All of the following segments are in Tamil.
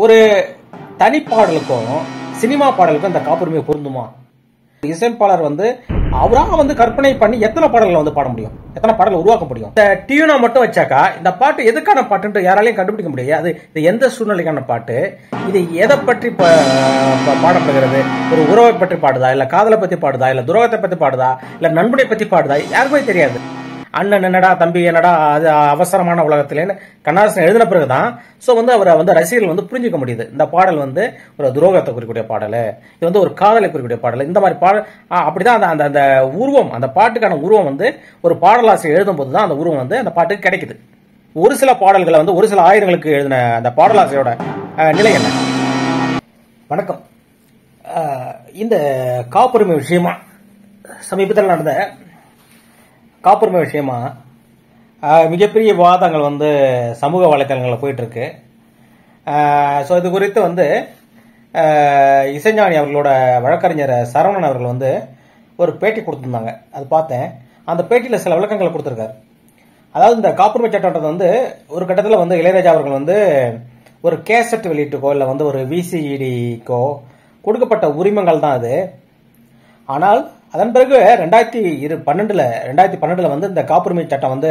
ஒரு தனிப்பாடலுக்கும் சினிமா பாடலுக்கும் இந்த காப்புரிமை பொருந்துமா? இசையமைப்பாளர் அவரா கற்பனை பண்ணி எத்தனை பாடல்களை பாட முடியும், எத்தனை பாடல்களை உருவாக்க முடியும்? இந்த டியூனா மட்டும் வச்சாக்கா இந்த பாட்டு எதுக்கான பாட்டுன்னு யாராலையும் கண்டுபிடிக்க முடியாது. இது எந்த சூழ்நிலைக்கான பாட்டு, இது எதை பற்றி பாடப்படுகிறது? ஒரு உறவை பற்றி பாடுதா, இல்ல காதலை பத்தி பாடுதா, இல்ல துரோகத்தை பத்தி பாடுதா, இல்ல நண்பனை பத்தி பாடுதா, யாருக்குமே தெரியாது. அண்ணன் என்னடா தம்பி என்னடா அது அவசரமான உலகத்திலேன்னு கண்ணாசன் எழுதின பிறகுதான் அவரை ரசிகர்கள் புரிஞ்சுக்க முடியுது. இந்த பாடல் ஒரு துரோகத்தை குறிக்கூடிய பாடல், இது ஒரு காதலை குறிக்கூடிய பாடல். இந்த மாதிரி பாடல் அப்படிதான் அந்த அந்த உருவம், அந்த பாட்டுக்கான உருவம் ஒரு பாடலாசிரியர் எழுதும் போதுதான் அந்த உருவம் அந்த பாட்டுக்கு கிடைக்குது. ஒரு சில பாடல்களை ஒரு சில ஆயிரங்களுக்கு எழுதின அந்த பாடலாசிரியரோட நிலை என்ன? வணக்கம். இந்த காப்புரிமை விஷயமா சமீபத்தில் நடந்த காப்புரிமை விஷயமா மிகப்பெரிய விவாதங்கள் சமூக வலைதளங்களில் போயிட்டு இருக்கு. ஸோ இது குறித்து இசைஞானி அவர்களோட வழக்கறிஞர் சரவணன் அவர்கள் ஒரு பேட்டி கொடுத்துருந்தாங்க. அது பார்த்தேன். அந்த பேட்டியில் சில விளக்கங்களை கொடுத்துருக்காரு. அதாவது இந்த காப்புரிமை சட்டம்ன்றது ஒரு கட்டத்தில் இளையராஜா அவர்கள் ஒரு கேசட் வெளியீட்டுக்கோ இல்லை ஒரு விசிஇடிக்கோ கொடுக்கப்பட்ட உரிமங்கள் தான் அது. ஆனால் அதன் பிறகு 2012 இந்த காப்புரிமை சட்டம்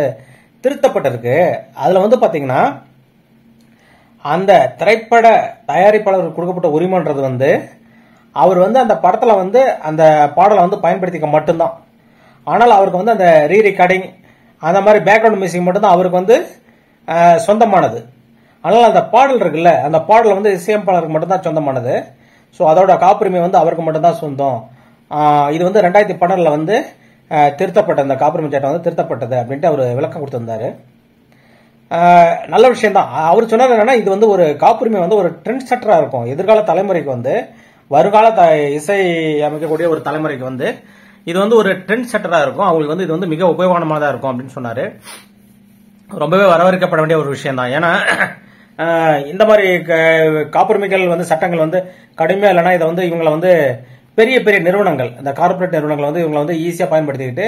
திருத்தப்பட்டிருக்கு. அதுல பாத்தீங்கன்னா அந்த திரைப்பட தயாரிப்பாளருக்கு கொடுக்கப்பட்ட உரிமைன்றது அவர் அந்த படத்துல அந்த பாடலை பயன்படுத்திக்க மட்டும்தான். ஆனால் அவருக்கு அந்த ரீ ரெக்கார்டிங் அந்த மாதிரி பேக்ரவுண்ட் மியூசிக் மட்டும்தான் அவருக்கு சொந்தமானது. ஆனால் அந்த பாடல் இருக்குல்ல, அந்த பாடல் இசையமைப்பாளருக்கு மட்டும்தான் சொந்தமானது. ஸோ அதோட காப்புரிமை அவருக்கு மட்டும்தான் சொந்தம். இது 2012 திருத்தப்பட்ட இந்த காப்புரிமை சட்டம் திருத்தப்பட்டது அப்படின்ட்டு அவர் விளக்கம் கொடுத்திருந்தாரு. நல்ல விஷயம் தான். அவர் சொன்னார் என்னன்னா, இது ஒரு காப்புரிமை ஒரு ட்ரெண்ட் செட்டரா இருக்கும். எதிர்கால தலைமுறைக்கு வருங்கால இசை அமைக்கக்கூடிய ஒரு தலைமுறைக்கு இது ஒரு ட்ரெண்ட் செட்டரா இருக்கும். அவங்களுக்கு இது மிக உபயோகமானதா இருக்கும் அப்படின்னு சொன்னாரு. ரொம்பவே வரவேற்கப்பட வேண்டிய ஒரு விஷயம் தான். ஏன்னா இந்த மாதிரி காப்புரிமைகள் சட்டங்கள் கடுமையா இல்லைன்னா இதை இவங்களை பெரிய பெரிய நிறுவனங்கள், இந்த கார்பரேட் நிறுவனங்கள் இவங்களை ஈஸியா பயன்படுத்திக்கிட்டு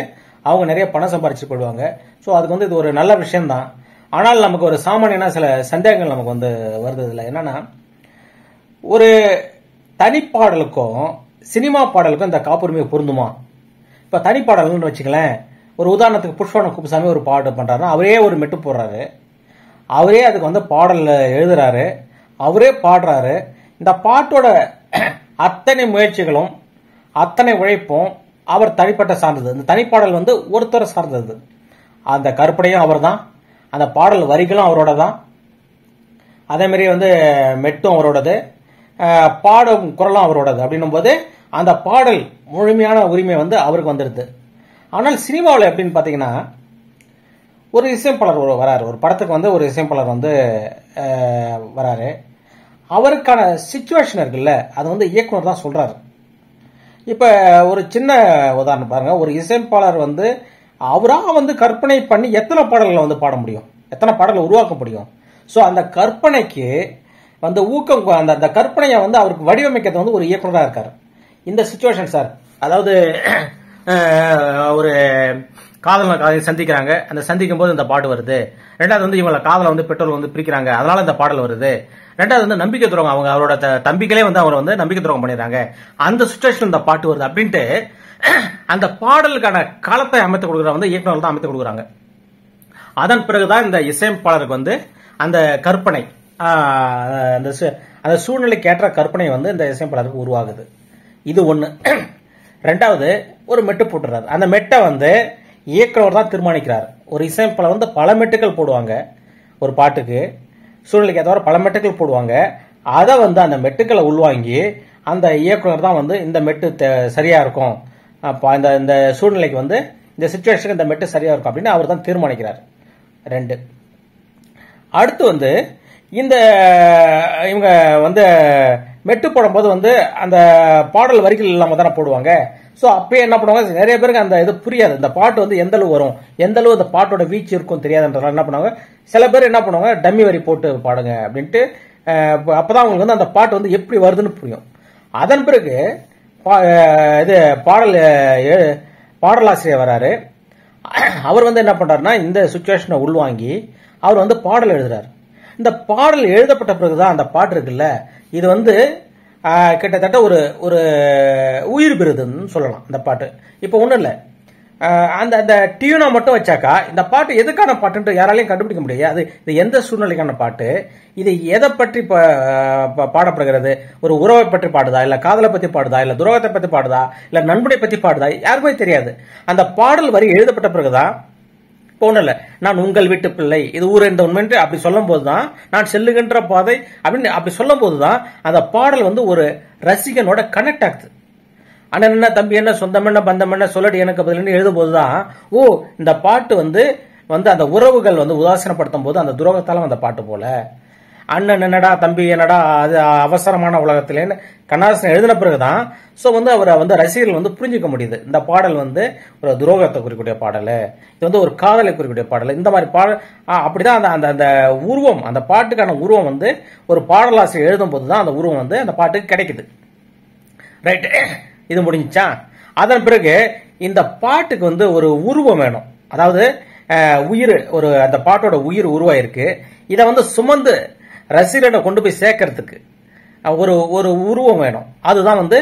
அவங்க நிறைய பணம் சம்பாரிச்சு போடுவாங்க. ஸோ அதுக்கு இது ஒரு நல்ல விஷயம் தான். ஆனால் நமக்கு ஒரு சாமானியனா சில சந்தேகங்கள் நமக்கு வருது. இல்லை என்னன்னா, ஒரு தனிப்பாடலுக்கும் சினிமா பாடலுக்கும் இந்த காப்புரிமை பொருந்துமா? இப்ப தனிப்பாடல்னு வச்சுக்கலேன். ஒரு உதாரணத்துக்கு புஷ்பவன குப்புசாமி ஒரு பாட்டு பண்றாருன்னா அவரே ஒரு மெட்டு போடுறாரு, அவரே அதுக்கு பாடல் எழுதுறாரு, அவரே பாடுறாரு. இந்த பாட்டோட அத்தனை முயற்சிகளும் அத்தனை உழைப்பும் அவர் தனிப்பட்ட சார்ந்தது. இந்த தனிப்பாடல் ஒருத்தர் சார்ந்தது. அந்த கற்பனையும் அவர் தான், அந்த பாடல் வரிகளும் அவரோட தான், அதே மாதிரி மெட்டும் அவரோடது, பாடும் குரலும் அவரோடது. அப்படின்னும் போது அந்த பாடல் முழுமையான உரிமை அவருக்கு வந்துடுது. ஆனால் சினிமாவில் எப்படின்னு பாத்தீங்கன்னா, ஒரு இசையமைப்பாளர் வராரு, ஒரு படத்துக்கு ஒரு இசையமைப்பாளர் வராரு. அவருக்கான சிச்சுவேஷன் இருக்குல்ல, அது இயக்குனர் தான் சொல்றாரு. இப்ப ஒரு சின்ன உதாரணம் பாருங்க. ஒரு இசையமைப்பாளர் அவரா கற்பனை பண்ணி எத்தனை பாடல்களை பாட முடியும், எத்தனை பாடல்களை உருவாக்க முடியும்? சோ அந்த கற்பனைக்கு ஊக்கம், அந்த கற்பனையை அவருக்கு வடிவமைக்கிறது ஒரு இயக்குனரா இருக்காரு. இந்த சிச்சுவேஷன் சார், அதாவது ஒரு காதலை சந்திக்கிறாங்க. அந்த சந்திக்கும் போது இந்த பாட்டு வருது. ரெண்டாவது இவங்கள காதலை பெற்றோர்கள் பிரிக்கிறாங்க, அதனால இந்த பாடல் வருது. ரெண்டாவது நம்பிக்கை துரோகம், அவங்க அவரோட தம்பிகளே அவர் நம்பிக்கை துரோகம் பண்ணிடுறாங்க, அந்த சுச்சுவேஷன் இந்த பாட்டு வருது அப்படின்ட்டு அந்த பாடலுக்கான காலத்தை அமைத்து கொடுக்குற இயக்குநர்கள் தான் அமைத்து கொடுக்குறாங்க. அதன் பிறகுதான் இந்த இசையமைப்பாளருக்கு அந்த கற்பனை, அந்த சூழ்நிலைக்கு ஏற்ற கற்பனை இந்த இசையமைப்பாளருக்கு உருவாகுது. இது ஒண்ணு. ரெண்டாவது, ஒரு மெட்டு போட்டுறாரு. அந்த மெட்டை இயக்குனர் தான் தீர்மானிக்கிறார். ஒரு இசையமைப்பாளர் பல மெட்டுகள் போடுவாங்க ஒரு பாட்டுக்கு, சூழ்நிலைக்கு ஏற்ற பல மெட்டுகள் போடுவாங்க. அதை அந்த மெட்டுக்களை உள்வாங்கி அந்த இயக்குனர் தான் இந்த மெட்டு சரியா இருக்கும், இந்த சூழ்நிலைக்கு இந்த சிச்சுவேஷனுக்கு இந்த மெட்டு சரியா இருக்கும் அப்படின்னு அவர் தான் தீர்மானிக்கிறார். ரெண்டு. அடுத்து இந்த இவங்க மெட்டு போடும்போது அந்த பாடல் வரிகள் இல்லாம தானே போடுவாங்க. சோ அப்பயே என்ன பண்ணுவாங்க, நிறைய பேருக்கு அந்த இது புரியாது, இந்த பாட்டு எந்த அளவு வரும், எந்த அளவு அந்த பாட்டோட வீச்சு இருக்கும் தெரியாதுன்றதுனால என்ன பண்ணுவாங்க, சில பேர் என்ன பண்ணுவாங்க, டம்மி வரி போட்டு பாடுங்க அப்படின்ட்டு. அப்பதான் அவங்களுக்கு அந்த பாட்டு எப்படி வருதுன்னு புரியும். அதன் பிறகு இது பாடலாசிரியர் வராரு. அவர் என்ன பண்றாருன்னா, இந்த சிச்சுவேஷனை உள்வாங்கி அவர் பாடல் எழுதுறாரு. இந்த பாடல் எழுதப்பட்ட பிறகுதான் அந்த பாட்டு இருக்குல்ல, இது வந்து கிட்டத்தட்ட ஒரு ஒரு உயிர் பெறுதுன்னு சொல்லலாம் இந்த பாட்டு. இப்போ ஒன்றும் இல்லை, அந்த அந்த டியூனை மட்டும் வச்சாக்கா இந்த பாட்டு எதுக்கான பாட்டுன்ட்டு யாராலையும் கண்டுபிடிக்க முடியாது. இது எந்த சூழ்நிலைக்கான பாட்டு, இது எதை பற்றி பாடப்படுகிறது, ஒரு உறவை பற்றி பாடுதா, இல்ல காதலை பத்தி பாடுதா, இல்ல துரோகத்தை பத்தி பாடுதா, இல்ல நண்பனை பத்தி பாடுதா, யாருக்குமே தெரியாது. அந்த பாடல் வரி எழுதப்பட்ட பிறகுதான் போனல நான் உங்கள் வீட்டு பிள்ளை, இது ஊர் இந்த உண்மை அப்படி சொல்லும் போதுதான், நான் செல்லுகின்ற பாதை அப்படின்னு அப்படி சொல்லும் போதுதான் அந்த பாடல் வந்து ஒரு ரசிகனோட கனெக்ட் ஆகுது. அண்ணன் என்ன, தம்பி என்ன, சொந்தம் என்ன, பந்தம் என்ன, சொல்லடி எனக்கு பதில் எழுதும் போதுதான் ஓ இந்த பாட்டு வந்து அந்த உறவுகள் வந்து உதாசீனப்படுத்தும் போது அந்த துரோகத்தாலும் அந்த பாட்டு போல. அண்ணன் என்னடா, தம்பி என்னடா, அது அவசரமான உலகத்திலேன்னு கண்ணாசன் எழுதின பிறகுதான் சோ வந்து அவரை வந்து ரசிகர்கள் வந்து புரிஞ்சுக்க முடியுது. இந்த பாடல் வந்து ஒரு துரோகத்தை குறிக்கக்கூடிய பாடல், இது வந்து ஒரு காதலை குறிக்கக்கூடிய பாடல். இந்த மாதிரி பாடல் அப்படிதான் அந்த அந்த உருவம், அந்த பாட்டுக்கான உருவம் வந்து ஒரு பாடலாசிரியர் எழுதும் போதுதான் அந்த உருவம் வந்து அந்த பாட்டுக்கு கிடைக்குது. ரைட், இது முடிஞ்சா. அதன் பிறகு இந்த பாட்டுக்கு வந்து ஒரு உருவம் வேணும். அதாவது உயிர், ஒரு அந்த பாட்டோட உயிர் உருவாயிருக்கு. இதை வந்து சுமந்து ரசிகர்கிட்ட கொண்டு போய் சேர்க்கறதுக்கு ஒரு ஒரு உருவம் வேணும். அதுதான் வந்து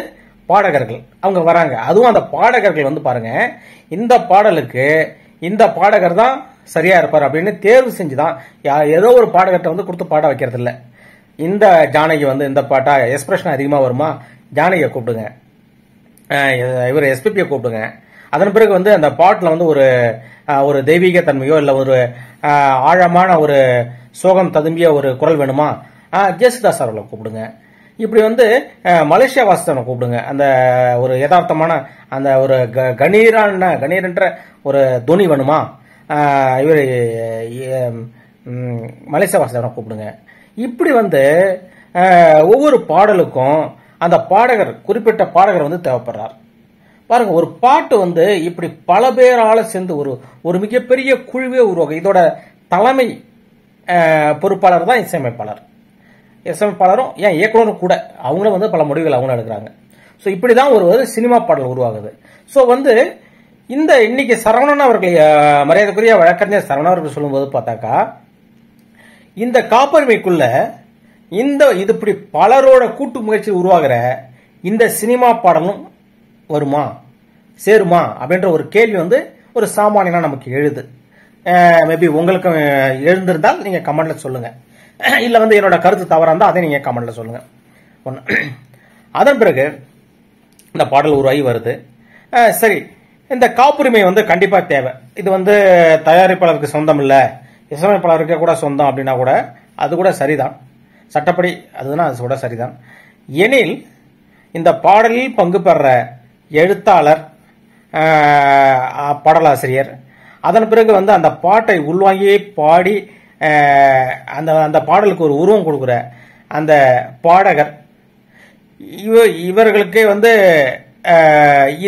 பாடகர்கள் அவங்க வராங்க. அதுவும் அந்த பாடகர்கள் வந்து பாருங்க, இந்த பாடலுக்கு இந்த பாடகர் தான் சரியா இருப்பார் அப்படின்னு தேர்வு செஞ்சுதான், ஏதோ ஒரு பாடகர்கிட்ட வந்து கொடுத்து பாட வைக்கிறது இல்ல. இந்த ஜானகி வந்து இந்த பாட்டா எக்ஸ்பிரஷன் அதிகமா வருமா, ஜானகியை கூப்பிடுங்க, இவர் எஸ்பிபியை கூப்பிடுங்க. அதன் பிறகு வந்து அந்த பாட்டுல வந்து ஒரு ஒரு தெய்வீக தன்மையோ இல்ல ஒரு ஆழமான ஒரு சோகம் ததும்பிய ஒரு குரல் வேணுமா, ஜெயசுதாஸ் அவர்களை கூப்பிடுங்க. இப்படி வந்து மலேசியா வாசனை கூப்பிடுங்க, அந்த ஒரு யதார்த்தமான அந்த ஒரு கணீரன்ற ஒரு துணி வேணுமா, இவர் மலேசியா வாசனை கூப்பிடுங்க. இப்படி வந்து ஒவ்வொரு பாடலுக்கும் அந்த பாடகர், குறிப்பிட்ட பாடகர் வந்து தேவைப்படுறார். பாருங்க, ஒரு பாட்டு வந்து இப்படி பல பேரால சேர்ந்து ஒரு ஒரு மிகப்பெரிய குழுவே உருவாகும். இதோட தலைமை பொறுப்பாளர் தான் இசையமைப்பாளர். இசையமைப்பாளரும் ஏன் இயக்குனரும் கூட, அவங்களும் வந்து பல முடிவுகள் அவங்க எடுக்கிறாங்க. ஸோ இப்படிதான் ஒரு சினிமா பாடல் உருவாகுது. ஸோ வந்து இந்த இன்னைக்கு சரவணன் அவர்கள், மரியாதைக்குரிய வழக்கறிஞர் சரவணன் அவர்கள் சொல்லும்போது பார்த்தாக்கா, இந்த காப்புரிமைக்குள்ள இந்த இது இப்படி பலரோட கூட்டு முயற்சி உருவாகிற இந்த சினிமா பாடலும் வருமா, சேருமா அப்படின்ற ஒரு கேள்வி வந்து ஒரு சாமானியனா நமக்கு எழுது. மேபி உங்களுக்கு எழுந்திருந்தால் நீங்க கமெண்ட்ல சொல்லுங்க, இல்ல வந்து என்னோட கருத்து தவறா இருந்தா அதை நீங்க கமெண்ட்ல சொல்லுங்க. அதன் பிறகு இந்த பாடல் உருவாகி வருது. சரி, இந்த காப்புரிமை வந்து கண்டிப்பா தேவை. இது வந்து தயாரிப்பாளருக்கு சொந்தம் இல்ல, இசையமைப்பாளருக்கு கூட சொந்தம் அப்படின்னா கூட அது கூட சரிதான், சட்டப்படி அதுதான், அது கூட சரிதான். எனில் இந்த பாடலில் பங்கு பெற எழுத்தாளர், பாடலாசிரியர், அதன் பிறகு வந்து அந்த பாட்டை உள்வாங்கியே பாடி அந்த அந்த பாடலுக்கு ஒரு உருவம் கொடுக்கிற அந்த பாடகர், இவர்களுக்கே வந்து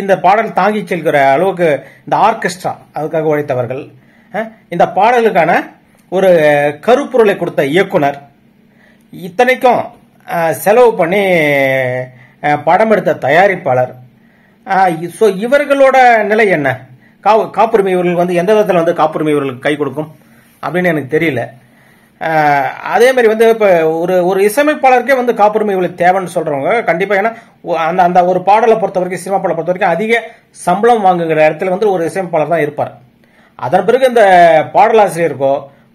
இந்த பாடல் தாங்கி செல்கிற அளவுக்கு இந்த ஆர்கெஸ்ட்ரா அதுக்காக உழைத்தவர்கள், இந்த பாடலுக்கான ஒரு கருப்பொருளை கொடுத்த இயக்குனர், இத்தனைக்கும் செலவு பண்ணி படம் எடுத்த தயாரிப்பாளர், இவர்களோட நிலை என்ன? காப்புரிமை இவர்கள் வந்து எந்த விதத்தில் வந்து காப்புரிமை இவர்களுக்கு கை கொடுக்கும் அப்படின்னு எனக்கு தெரியல. அதே மாதிரி வந்து இப்ப ஒரு இசையமைப்பாளருக்கே வந்து காப்புரிமை இவங்களுக்கு தேவைன்னு சொல்றவங்க கண்டிப்பா, ஏன்னா அந்த அந்த ஒரு பாடலை பொறுத்த வரைக்கும், சினிமா பாடலை பொறுத்த வரைக்கும் அதிக சம்பளம் வாங்குகிற இடத்துல வந்து ஒரு இசையமைப்பாளர் தான் இருப்பார். அதன் பிறகு இந்த பாடலாசிரியருக்கோ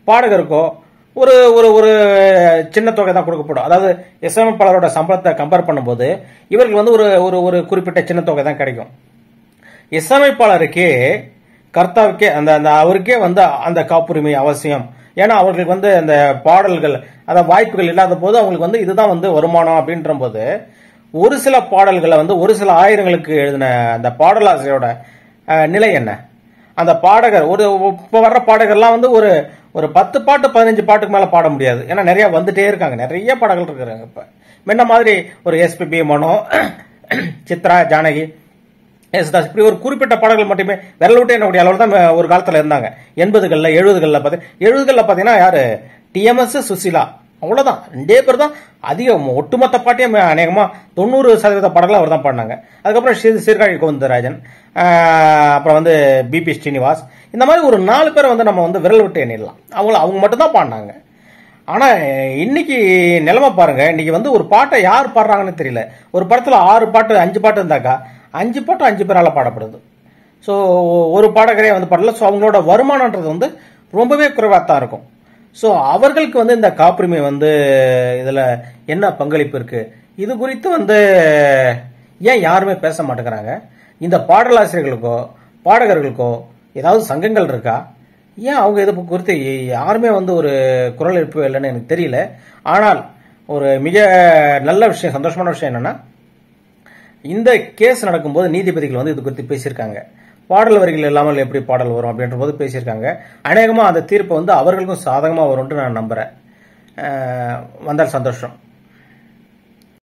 பாடகருக்கோ ஒரு ஒரு ஒரு சின்ன தொகை தான் கொடுக்கப்படும். அதாவது இசையமைப்பாளரோட சம்பளத்தை கம்பேர் பண்ணும்போது இவர்கள் வந்து ஒரு ஒரு ஒரு குறிப்பிட்ட சின்ன தொகை தான் கிடைக்கும். இசையமைப்பாளருக்கே, கர்த்தாவுக்கே, அந்த அந்த அவருக்கே வந்து அந்த காப்புரிமை அவசியம். ஏன்னா அவர்களுக்கு வந்து அந்த பாடல்கள், அந்த வாய்ப்புகள் இல்லாத போது அவங்களுக்கு வந்து இதுதான் வந்து வருமானம் அப்படின்ற போது, ஒரு சில பாடல்களை வந்து ஒரு சில ஆயிரங்களுக்கு எழுதின அந்த பாடலாசிரியரோட நிலை என்ன? அந்த பாடகர், ஒரு இப்ப வர்ற பாடகர்லாம் வந்து ஒரு ஒரு 10 பாட்டு 15 பாட்டுக்கு மேல பாட முடியாது. ஏன்னா நிறைய வந்துட்டே இருக்காங்க, நிறைய பாடல்கள் இருக்கிறாங்க. இப்ப முன்ன மாதிரி ஒரு எஸ்பிபி, மனோ, சித்ரா, ஜானகி, யேசுதாஸ், இப்படி ஒரு குறிப்பிட்ட பாடல்கள் மட்டுமே விரல் விட்டு என்னுடைய அளவில் தான் ஒரு காலத்துல இருந்தாங்க. 80களில் 70களில் பாத்தீங்கன்னா யாரு, டிஎம்எஸ், சுசிலா, அவ்வளவுதான், 2 பேர் தான் அதிகம். ஒட்டுமொத்த பாட்டையும் அநேகமா 90% பாடல்கள் அவர் தான் பாடினாங்க. அதுக்கப்புறம் சீர்காழி கோவிந்தராஜன், அப்புறம் வந்து பிபி ஸ்ரீனிவாஸ், இந்த மாதிரி ஒரு 4 பேரை வந்து நம்ம வந்து விரல் விட்டு எண்ணிடலாம். அவங்க மட்டும் தான் பாடினாங்க. ஆனா இன்னைக்கு நிலைமை பாருங்க, இன்னைக்கு வந்து ஒரு பாட்டை யார் பாடுறாங்கன்னு தெரியல. ஒரு படத்துல 6 பாட்டு 5 பாட்டு இருந்தாக்கா 5 பாட்டு 5 பேரால பாடப்படுது. ஸோ ஒரு பாடகரே வந்து பாடல. ஸோ அவங்களோட வருமானன்றது வந்து ரொம்பவே குறைவாக தான் இருக்கும். ஸோ அவர்களுக்கு வந்து இந்த காப்புரிமை வந்து இதுல என்ன பங்களிப்பு இருக்கு, இது குறித்து வந்து ஏன் யாருமே பேச மாட்டேங்கிறாங்க? இந்த பாடலாசிரியர்களுக்கோ பாடகர்களுக்கோ ஏதாவது சங்கங்கள் இருக்கா? ஏன் அவங்க இது குறித்து யாருமே வந்து ஒரு குரல் எழுப்பவே இல்லைன்னு எனக்கு தெரியல. ஆனால் ஒரு மிக நல்ல விஷயம், சந்தோஷமான விஷயம் என்னன்னா, இந்த கேஸ் நடக்கும்போது நீதிபதிகள் வந்து இது குறித்து பேசியிருக்காங்க. பாடல் வரிகள் இல்லாமல் எப்படி பாடல் வரும் அப்படின்ற போது பேசியிருக்காங்க. அநேகமா அந்த தீர்ப்பு வந்து அவர்களுக்கும் சாதகமா வரும்னு நான் நம்புறேன். வந்தால் சந்தோஷம்.